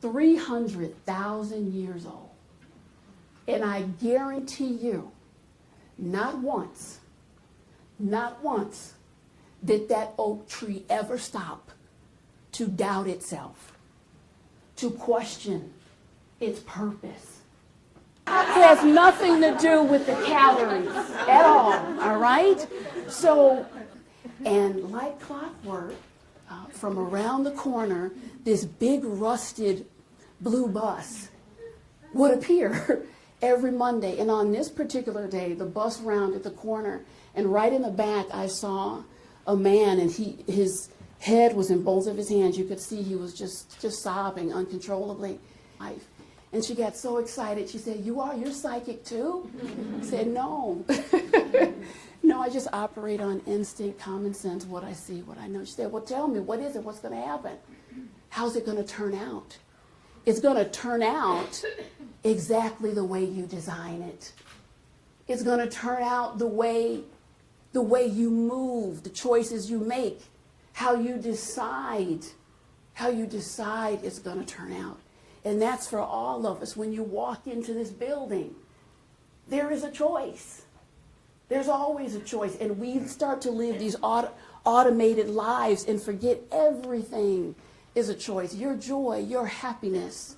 300,000 years old. And I guarantee you, not once did that oak tree ever stop to doubt itself, to question its purpose. It has nothing to do with the calories at all right? So, and like clockwork, from around the corner, this big rusted blue bus would appear every Monday. And on this particular day, the bus rounded the corner, and right in the back I saw a man, and his head was in both of his hands. You could see he was just sobbing uncontrollably. And she got so excited, she said, you're psychic too? I said, no. No, I just operate on instinct, common sense, what I see, what I know. She said, well, tell me, what is it? What's going to happen? How's it going to turn out? It's going to turn out exactly the way you design it. It's going to turn out the way you move, the choices you make, how you decide it's going to turn out. And that's for all of us. When you walk into this building, there is a choice. There's always a choice. And we start to live these automated lives and forget everything is a choice. Your joy, your happiness.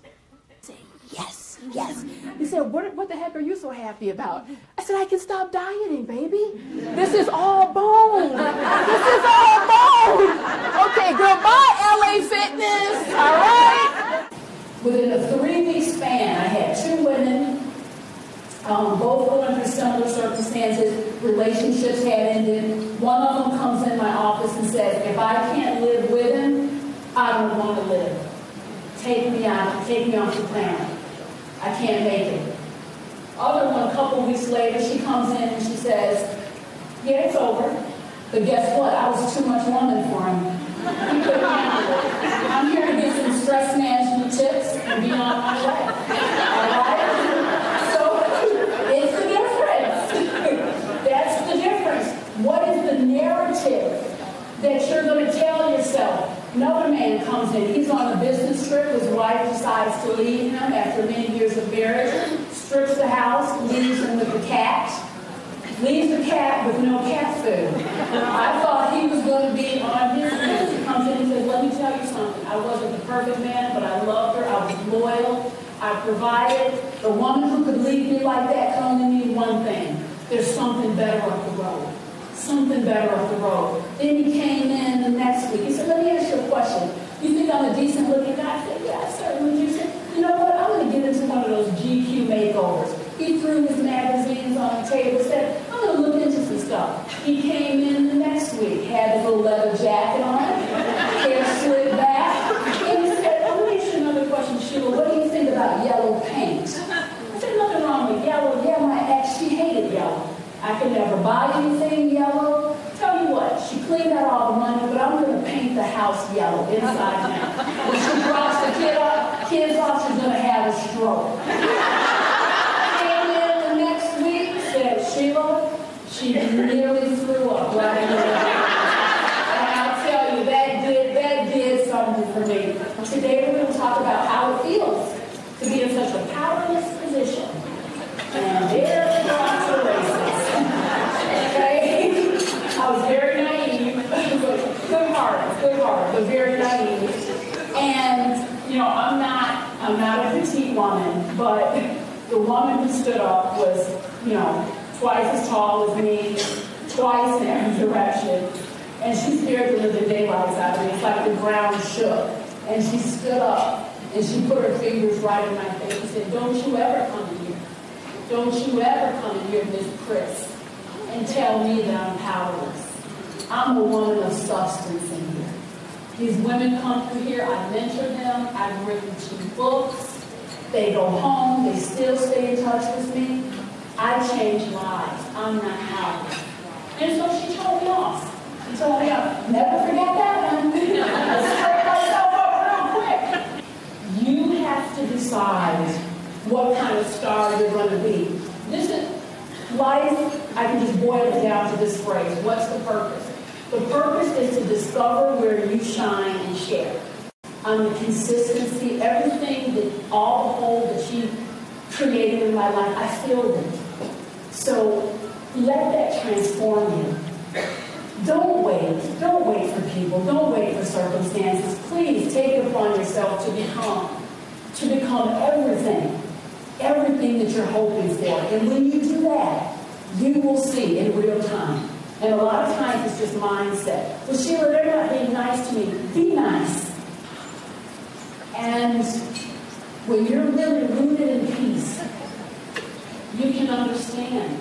Say, yes, yes. He said, what the heck are you so happy about? I said, I can stop dieting, baby. This is all bone. This is all bone. Okay, goodbye, LA Fitness. All right? Within a 3-week span, I had 2 women, both going through similar circumstances. Relationships had ended. One of them comes in my office and says, if I can't live with him, I don't want to live. Take me off the planet. I can't make it. Other one, a couple weeks later, she comes in and she says, yeah, it's over. But guess what? I was too much woman for him. He couldn't handle it. I'm here to get some stress management tips and be on my way. All right? So it's the difference. That's the difference. What is the narrative that you're going to tell yourself? Another man comes in. He's on a business trip. His wife decides to leave him after many years of marriage. Strips the house, leaves him with the cat. Leaves the cat with no cat food. I thought he was going to be on his list. He comes in and says, let me tell you something. I wasn't the perfect man, but I loved her. I was loyal. I provided. The woman who could leave me like that can only mean one thing. There's something better up the road. Something better up the road. Then he came in the next week. He said, let me ask you a question. You think I'm a decent looking guy? I said, yeah, I certainly do. You know what? I'm going to get into one of those GQ makeovers. He threw his magazines on the table and said, I'm going to look into some stuff. He came in the next week, had a little leather jacket on, hair slid back, and he said, let me ask you another question, Sheila. What do you think about yellow paint? I said, nothing wrong with yellow. Yeah, my ex, she hated yellow. I could never buy anything yellow. Tell you what, she cleaned out all the money, but I'm going to paint the house yellow inside and out. When she drops the kids off, she's going to have a stroke. Sheila, she nearly threw up right in the middle. And I'll tell you, that did something for me. Today we're going to talk about how it feels to be in such a powerless position. And there's lots of races. Okay? I was very naive. Good heart, but very naive. And, you know, I'm not a petite woman, but the woman who stood up was, you know, twice as tall as me, twice in every direction. And she scared the living daylights out of me. It's like the ground shook. And she stood up and she put her fingers right in my face and said, don't you ever come in here. Don't you ever come in here, Miss Chris, and tell me that I'm powerless. I'm a woman of substance in here. These women come through here, I mentor them, I've written 2 books. They go home, they still stay in touch with me. I change lives. I'm not powerless. And so she told me off. She told me off. Never forget that one. Let's straighten myself up real quick. You have to decide what kind of star you're going to be. This is life. I can just boil it down to this phrase. What's the purpose? The purpose is to discover where you shine and share. on the consistency, everything that all the whole that she created in my life, I feel it. So let that transform you. Don't wait for people, don't wait for circumstances. Please take it upon yourself to become everything that you're hoping for. And when you do that, you will see in real time. And a lot of times it's just mindset. Well, Sheila, they're not being nice to me. Be nice. And when you're really rooted in peace, you can understand.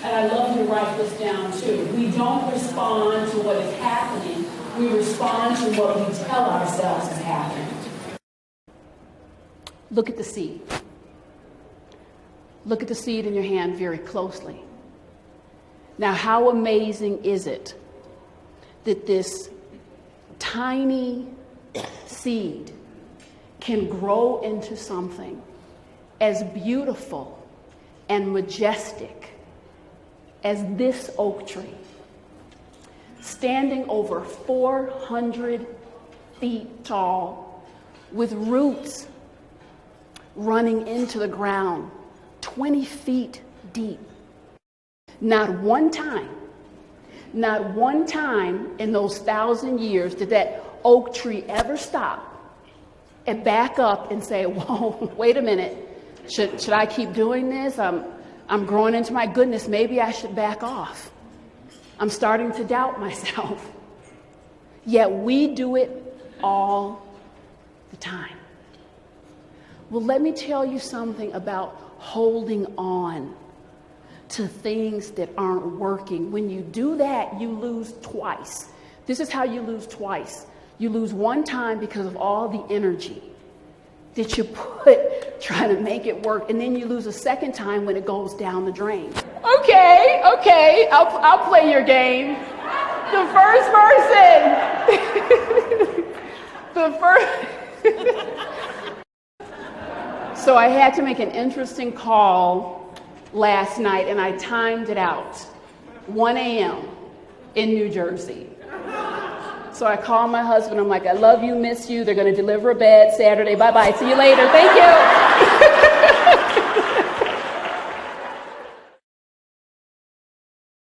And I love you to write this down too. We don't respond to what is happening. We respond to what we tell ourselves is happening. Look at the seed. Look at the seed in your hand very closely. Now, how amazing is it that this tiny seed can grow into something as beautiful and majestic as this oak tree, standing over 400 feet tall, with roots running into the ground 20 feet deep. Not one time in those 1,000 years did that oak tree ever stop and back up and say, whoa, wait a minute, should I keep doing this? I'm growing into my goodness, maybe I should back off. I'm starting to doubt myself. Yet we do it all the time. Well, let me tell you something about holding on to things that aren't working. When you do that, you lose twice. This is how you lose twice. You lose one time because of all the energy that you put trying to make it work, and then you lose a second time when it goes down the drain. Okay, I'll play your game. The first person. So I had to make an interesting call last night, and I timed it out. 1 a.m. in New Jersey. So I called my husband. I'm like, I love you, miss you. They're going to deliver a bed Saturday. Bye-bye. See you later. Thank you.